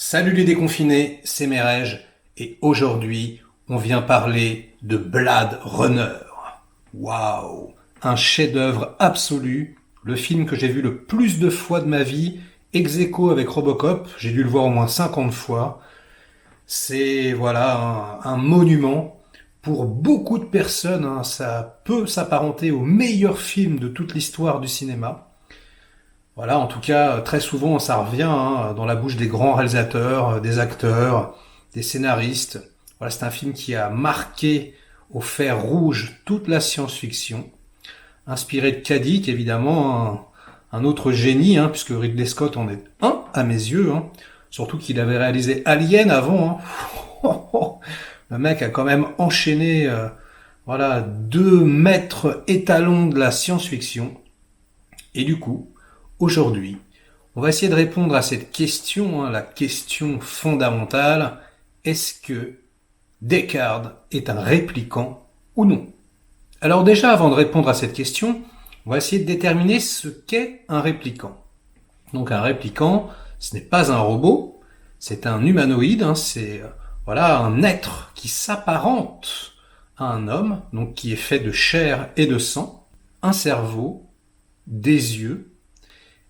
Salut les déconfinés, c'est Merej, et aujourd'hui, on vient parler de Blade Runner. Waouh, un chef-d'œuvre absolu, le film que j'ai vu le plus de fois de ma vie, ex aequo avec Robocop, j'ai dû le voir au moins 50 fois. C'est voilà un monument pour beaucoup de personnes, hein, ça peut s'apparenter au meilleur film de toute l'histoire du cinéma. Voilà, en tout cas, très souvent, ça revient dans la bouche des grands réalisateurs, des acteurs, des scénaristes. Voilà, c'est un film qui a marqué au fer rouge toute la science-fiction, inspiré de Kadik, évidemment, un autre génie, puisque Ridley Scott en est un à mes yeux, surtout qu'il avait réalisé Alien avant. Le mec a quand même enchaîné, voilà, deux maîtres étalons de la science-fiction. Et du coup, aujourd'hui, on va essayer de répondre à cette question, la question fondamentale. Est-ce que Descartes est un répliquant ou non? Alors déjà, avant de répondre à cette question, on va essayer de déterminer ce qu'est un répliquant. Donc un répliquant, ce n'est pas un robot, c'est un humanoïde, c'est voilà un être qui s'apparente à un homme, donc qui est fait de chair et de sang, un cerveau, des yeux.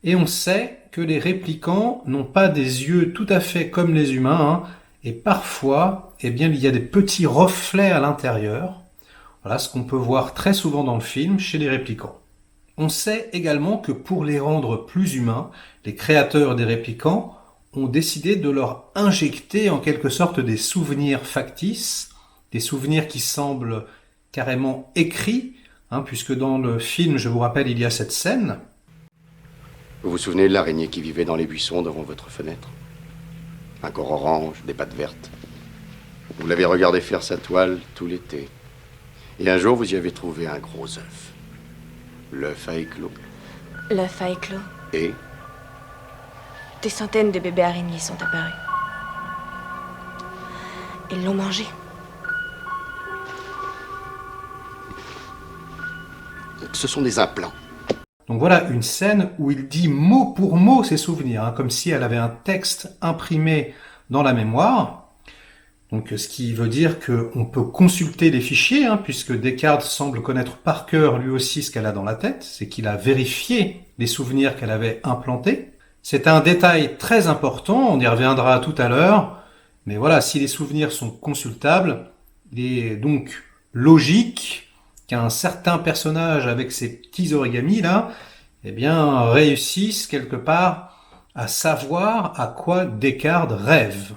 Et on sait que les répliquants n'ont pas des yeux tout à fait comme les humains, et parfois, il y a des petits reflets à l'intérieur. Voilà ce qu'on peut voir très souvent dans le film chez les répliquants. On sait également que pour les rendre plus humains, les créateurs des répliquants ont décidé de leur injecter en quelque sorte des souvenirs factices, des souvenirs qui semblent carrément écrits, puisque dans le film, je vous rappelle, il y a cette scène. Vous vous souvenez de l'araignée qui vivait dans les buissons devant votre fenêtre? Un corps orange, des pattes vertes. Vous l'avez regardé faire sa toile tout l'été. Et un jour, vous y avez trouvé un gros œuf. L'œuf a éclos. L'œuf a éclos. Et Des centaines de bébés araignées sont apparus. Ils l'ont mangé. ce sont des implants. Donc voilà une scène où il dit mot pour mot ses souvenirs, comme si elle avait un texte imprimé dans la mémoire. Donc ce qui veut dire qu'on peut consulter les fichiers, puisque Descartes semble connaître par cœur lui aussi ce qu'elle a dans la tête, c'est qu'il a vérifié les souvenirs qu'elle avait implantés. C'est un détail très important, on y reviendra tout à l'heure, mais voilà, si les souvenirs sont consultables, il est donc logique qu'un certain personnage avec ses petits origamis là, réussisse quelque part à savoir à quoi Descartes rêve.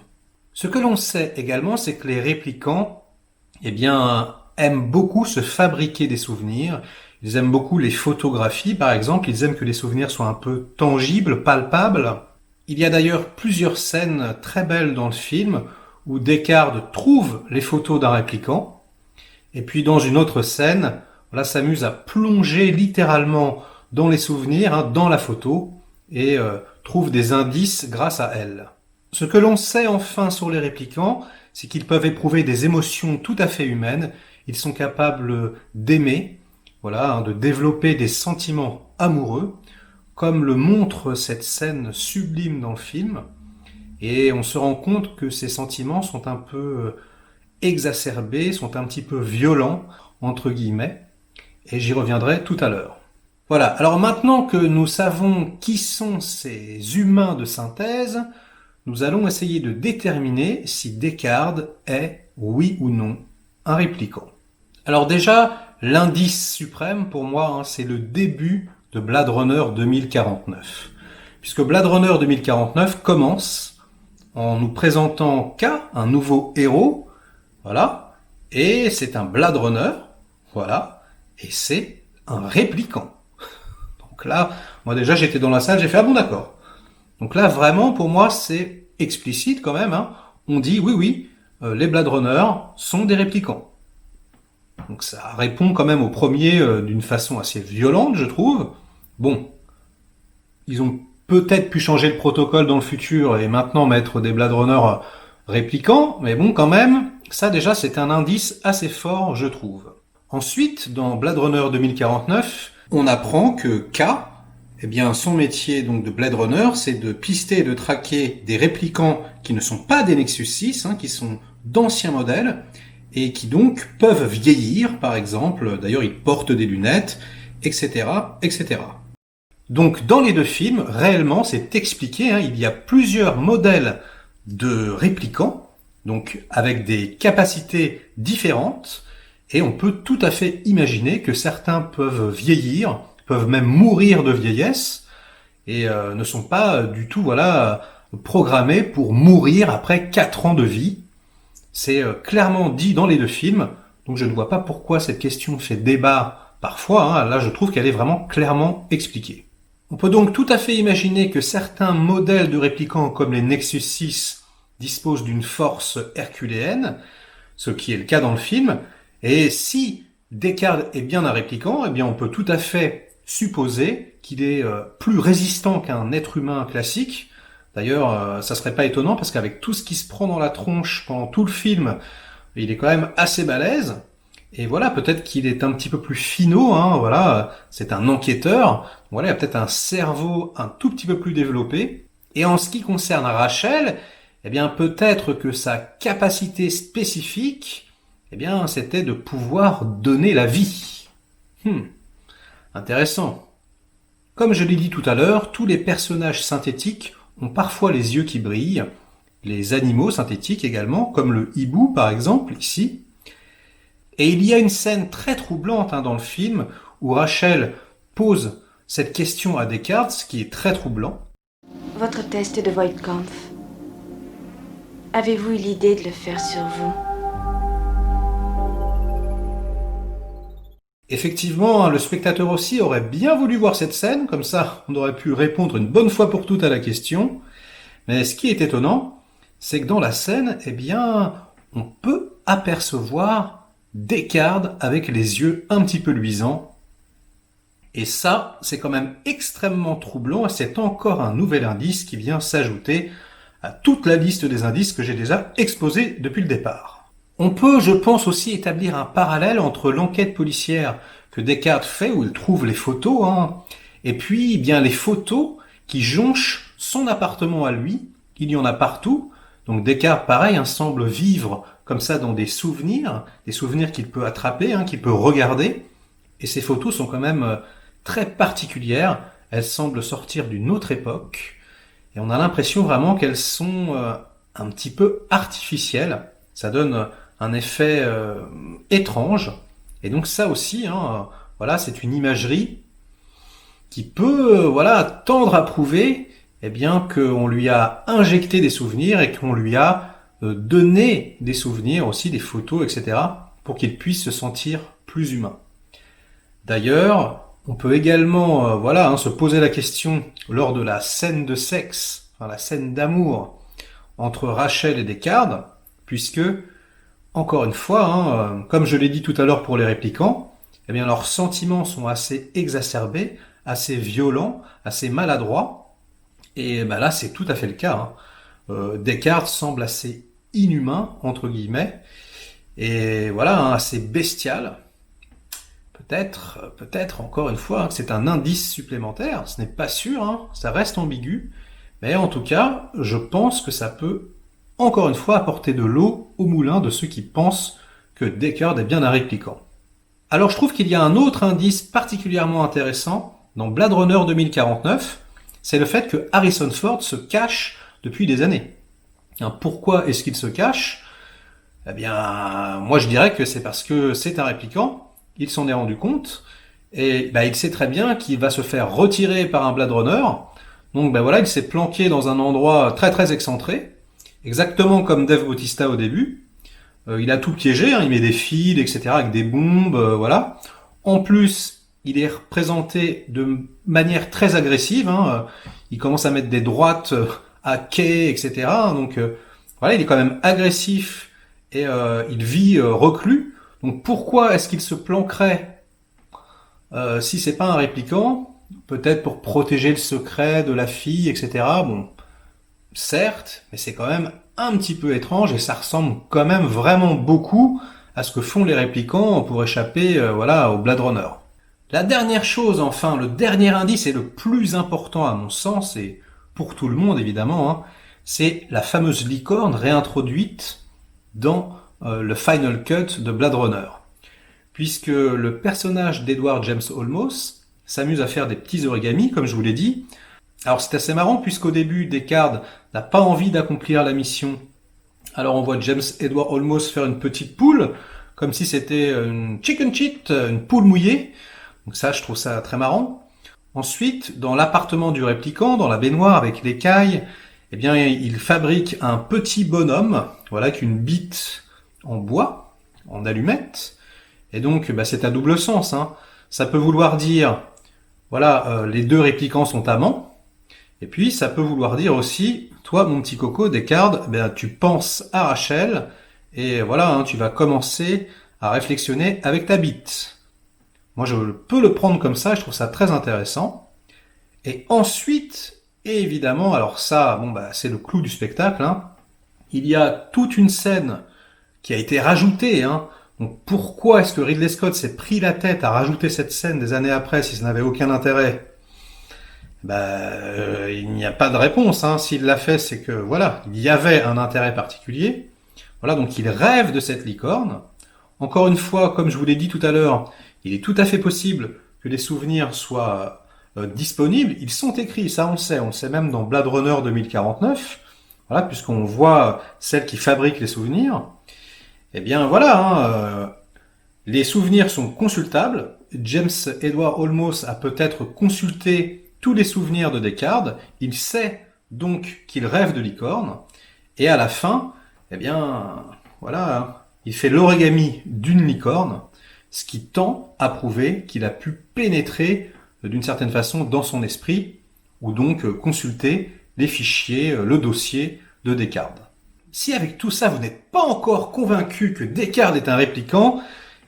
Ce que l'on sait également, c'est que les répliquants, aiment beaucoup se fabriquer des souvenirs. Ils aiment beaucoup les photographies, par exemple. Ils aiment que les souvenirs soient un peu tangibles, palpables. Il y a d'ailleurs plusieurs scènes très belles dans le film où Descartes trouve les photos d'un répliquant. Et puis dans une autre scène, s'amuse à plonger littéralement dans les souvenirs, dans la photo, et trouve des indices grâce à elle. Ce que l'on sait enfin sur les répliquants, c'est qu'ils peuvent éprouver des émotions tout à fait humaines. Ils sont capables d'aimer, de développer des sentiments amoureux, comme le montre cette scène sublime dans le film. Et on se rend compte que ces sentiments sont un peu exacerbés, sont un petit peu violents, entre guillemets. Et j'y reviendrai tout à l'heure. Voilà, alors maintenant que nous savons qui sont ces humains de synthèse, nous allons essayer de déterminer si Descartes est, oui ou non, un répliquant. Alors déjà, l'indice suprême pour moi, c'est le début de Blade Runner 2049. Puisque Blade Runner 2049 commence en nous présentant K, un nouveau héros, et c'est un Blade Runner, et c'est un répliquant. Donc là, moi déjà j'étais dans la salle, j'ai fait « Ah bon d'accord ». Donc là, vraiment, pour moi, c'est explicite quand même. On dit, oui, les Blade Runner sont des répliquants. Donc ça répond quand même au premier d'une façon assez violente, je trouve. Bon, ils ont peut-être pu changer le protocole dans le futur et maintenant mettre des Blade Runner répliquants, mais bon, quand même, ça déjà, c'est un indice assez fort, je trouve. Ensuite, dans Blade Runner 2049, on apprend que K, Eh bien, son métier donc de Blade Runner, c'est de pister et de traquer des réplicants qui ne sont pas des Nexus 6, qui sont d'anciens modèles, et qui donc peuvent vieillir, par exemple. D'ailleurs, ils portent des lunettes, etc., etc. Donc, dans les deux films, réellement, c'est expliqué, il y a plusieurs modèles de réplicants, donc avec des capacités différentes, et on peut tout à fait imaginer que certains peuvent vieillir, peuvent même mourir de vieillesse, et ne sont pas du tout programmés pour mourir après 4 ans de vie. C'est clairement dit dans les deux films, donc je ne vois pas pourquoi cette question fait débat parfois. Là, je trouve qu'elle est vraiment clairement expliquée. On peut donc tout à fait imaginer que certains modèles de réplicants comme les Nexus 6 disposent d'une force herculéenne, ce qui est le cas dans le film, et si Deckard est bien un réplicant, eh bien on peut tout à fait supposer qu'il est plus résistant qu'un être humain classique. D'ailleurs, ça serait pas étonnant parce qu'avec tout ce qui se prend dans la tronche pendant tout le film, il est quand même assez balèze. Et voilà, peut-être qu'il est un petit peu plus finot, c'est un enquêteur. Voilà, il a peut-être un cerveau un tout petit peu plus développé. Et en ce qui concerne Rachel, eh bien peut-être que sa capacité spécifique, eh bien c'était de pouvoir donner la vie. Intéressant. Comme je l'ai dit tout à l'heure, tous les personnages synthétiques ont parfois les yeux qui brillent, les animaux synthétiques également, comme le hibou par exemple ici. Et il y a une scène très troublante dans le film où Rachel pose cette question à Deckard, ce qui est très troublant. Votre test de Voigtkampf. Avez-vous eu l'idée de le faire sur vous? Effectivement, le spectateur aussi aurait bien voulu voir cette scène, comme ça on aurait pu répondre une bonne fois pour toutes à la question. Mais ce qui est étonnant, c'est que dans la scène, eh bien, on peut apercevoir Deckard avec les yeux un petit peu luisants. Et ça, c'est quand même extrêmement troublant et c'est encore un nouvel indice qui vient s'ajouter à toute la liste des indices que j'ai déjà exposés depuis le départ. On peut, je pense, aussi établir un parallèle entre l'enquête policière que Deckard fait, où il trouve les photos, et puis eh bien les photos qui jonchent son appartement à lui. Il y en a partout. Donc Deckard, pareil, semble vivre comme ça dans des souvenirs qu'il peut attraper, qu'il peut regarder. Et ces photos sont quand même très particulières. Elles semblent sortir d'une autre époque. Et on a l'impression vraiment qu'elles sont un petit peu artificielles. Ça donne un effet étrange. Et donc ça aussi, c'est une imagerie qui peut tendre à prouver qu'on lui a injecté des souvenirs et qu'on lui a donné des souvenirs aussi, des photos, etc., pour qu'il puisse se sentir plus humain. D'ailleurs, on peut également se poser la question lors de la scène de sexe, la scène d'amour entre Rachel et Deckard, puisque, encore une fois, comme je l'ai dit tout à l'heure pour les réplicants, eh bien leurs sentiments sont assez exacerbés, assez violents, assez maladroits, et là c'est tout à fait le cas. Deckard semble assez inhumain, entre guillemets, et assez bestial. Peut-être encore une fois que c'est un indice supplémentaire, ce n'est pas sûr, ça reste ambigu, mais en tout cas, je pense que ça peut encore une fois apporter de l'eau au moulin de ceux qui pensent que Deckard est bien un réplicant. Alors je trouve qu'il y a un autre indice particulièrement intéressant dans Blade Runner 2049, c'est le fait que Harrison Ford se cache depuis des années. Pourquoi est-ce qu'il se cache ? Eh bien, moi je dirais que c'est parce que c'est un réplicant, il s'en est rendu compte, et il sait très bien qu'il va se faire retirer par un Blade Runner, donc il s'est planqué dans un endroit très très excentré, exactement comme Dave Bautista au début. Il a tout piégé, il met des fils, etc., avec des bombes, voilà. En plus, il est représenté de manière très agressive, il commence à mettre des droites à quai, etc., donc il est quand même agressif, et il vit reclus. Donc pourquoi est-ce qu'il se planquerait si c'est pas un réplicant ? Peut-être pour protéger le secret de la fille, etc. Bon, certes, mais c'est quand même un petit peu étrange et ça ressemble quand même vraiment beaucoup à ce que font les réplicants pour échapper au Blade Runner. La dernière chose, enfin, le dernier indice et le plus important à mon sens, et pour tout le monde évidemment, hein, c'est la fameuse licorne réintroduite dans le Final Cut de Blade Runner. Puisque le personnage d'Edward James Olmos s'amuse à faire des petits origamis, comme je vous l'ai dit. Alors c'est assez marrant, puisqu'au début, Deckard n'a pas envie d'accomplir la mission. Alors on voit James Edward Olmos faire une petite poule, comme si c'était une chicken cheat, une poule mouillée. Donc ça, je trouve ça très marrant. Ensuite, dans l'appartement du répliquant, dans la baignoire avec l'écaille, eh bien, il fabrique un petit bonhomme, voilà, avec une bite en bois, en allumette. Et donc, c'est à double sens, hein. Ça peut vouloir dire, voilà, les deux répliquants sont amants. Et puis, ça peut vouloir dire aussi, toi, mon petit coco, Deckard, tu penses à Rachel, et voilà, hein, tu vas commencer à réflexionner avec ta bite. Moi, je peux le prendre comme ça, je trouve ça très intéressant. Et ensuite, évidemment, alors ça, c'est le clou du spectacle, hein, il y a toute une scène qui a été rajoutée, hein. Donc pourquoi est-ce que Ridley Scott s'est pris la tête à rajouter cette scène des années après si ça n'avait aucun intérêt? Il n'y a pas de réponse, hein. S'il l'a fait, c'est que voilà, il y avait un intérêt particulier. Voilà, donc il rêve de cette licorne. Encore une fois, comme je vous l'ai dit tout à l'heure, il est tout à fait possible que les souvenirs soient disponibles. Ils sont écrits, ça on le sait même dans Blade Runner 2049. Voilà, puisqu'on voit celle qui fabrique les souvenirs. Eh bien voilà, hein, les souvenirs sont consultables. James Edward Olmos a peut-être consulté tous les souvenirs de Deckard. Il sait donc qu'il rêve de licorne. Et à la fin, eh bien voilà, hein, il fait l'origami d'une licorne, ce qui tend à prouver qu'il a pu pénétrer d'une certaine façon dans son esprit, ou donc consulter les fichiers, le dossier de Deckard. Si avec tout ça vous n'êtes pas encore convaincu que Deckard est un répliquant,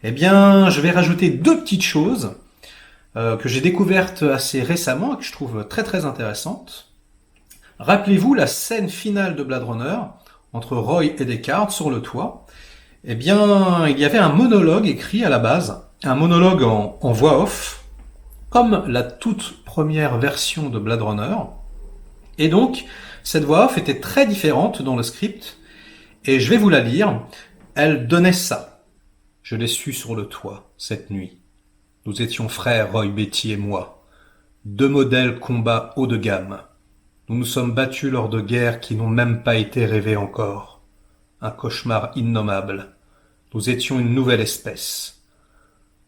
eh bien je vais rajouter deux petites choses que j'ai découvertes assez récemment et que je trouve très très intéressantes. Rappelez-vous la scène finale de Blade Runner entre Roy et Deckard sur le toit. Eh bien, il y avait un monologue écrit à la base, un monologue en voix off, comme la toute première version de Blade Runner. Et donc, cette voix off était très différente dans le script, et je vais vous la lire. Elle donnait ça. Je l'ai su sur le toit, cette nuit. Nous étions frères, Roy Betty et moi. Deux modèles combat haut de gamme. Nous nous sommes battus lors de guerres qui n'ont même pas été rêvées encore. Un cauchemar innommable. Nous étions une nouvelle espèce.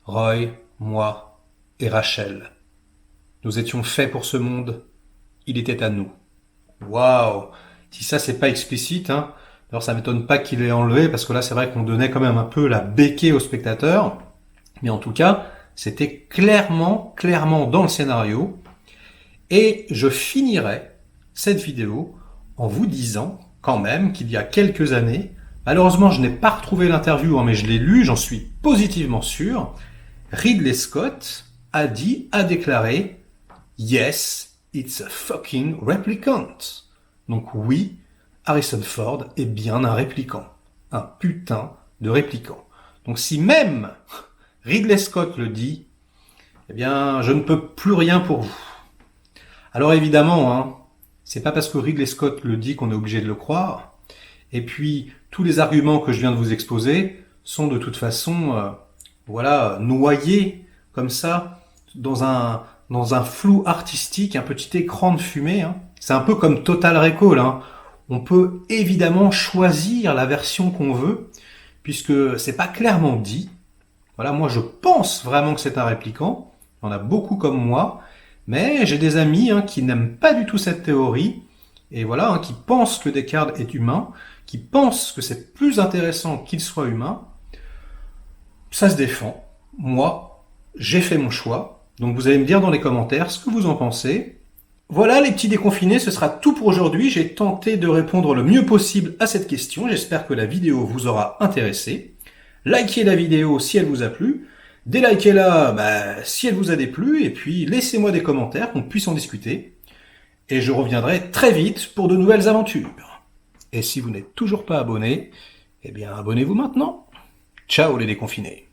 Roy, moi et Rachel. Nous étions faits pour ce monde. Il était à nous. Waouh! Si ça c'est pas explicite, hein. Alors ça m'étonne pas qu'il ait enlevé, parce que là c'est vrai qu'on donnait quand même un peu la béquée au spectateur. Mais en tout cas, c'était clairement dans le scénario. Et je finirai cette vidéo en vous disant quand même qu'il y a quelques années, malheureusement je n'ai pas retrouvé l'interview, hein, mais je l'ai lu, j'en suis positivement sûr, Ridley Scott a déclaré « Yes, it's a fucking replicant ». Donc oui, Harrison Ford est bien un répliquant. Un putain de répliquant. Donc si même Ridley Scott le dit, eh bien je ne peux plus rien pour vous. Alors évidemment, hein, c'est pas parce que Ridley Scott le dit qu'on est obligé de le croire. Et puis, tous les arguments que je viens de vous exposer sont de toute façon, noyés comme ça dans un flou artistique, un petit écran de fumée. Hein. C'est un peu comme Total Recall. Hein. On peut évidemment choisir la version qu'on veut, puisque c'est pas clairement dit. Voilà, moi je pense vraiment que c'est un répliquant. Il y en a beaucoup comme moi. Mais j'ai des amis qui n'aiment pas du tout cette théorie, et voilà, qui pensent que Deckard est humain, qui pensent que c'est plus intéressant qu'il soit humain. Ça se défend. Moi, j'ai fait mon choix. Donc vous allez me dire dans les commentaires ce que vous en pensez. Voilà les petits déconfinés, ce sera tout pour aujourd'hui. J'ai tenté de répondre le mieux possible à cette question. J'espère que la vidéo vous aura intéressé. Likez la vidéo si elle vous a plu. Délikez-la si elle vous a déplu, et puis laissez-moi des commentaires qu'on puisse en discuter. Et je reviendrai très vite pour de nouvelles aventures. Et si vous n'êtes toujours pas abonné, eh bien abonnez-vous maintenant. Ciao les déconfinés.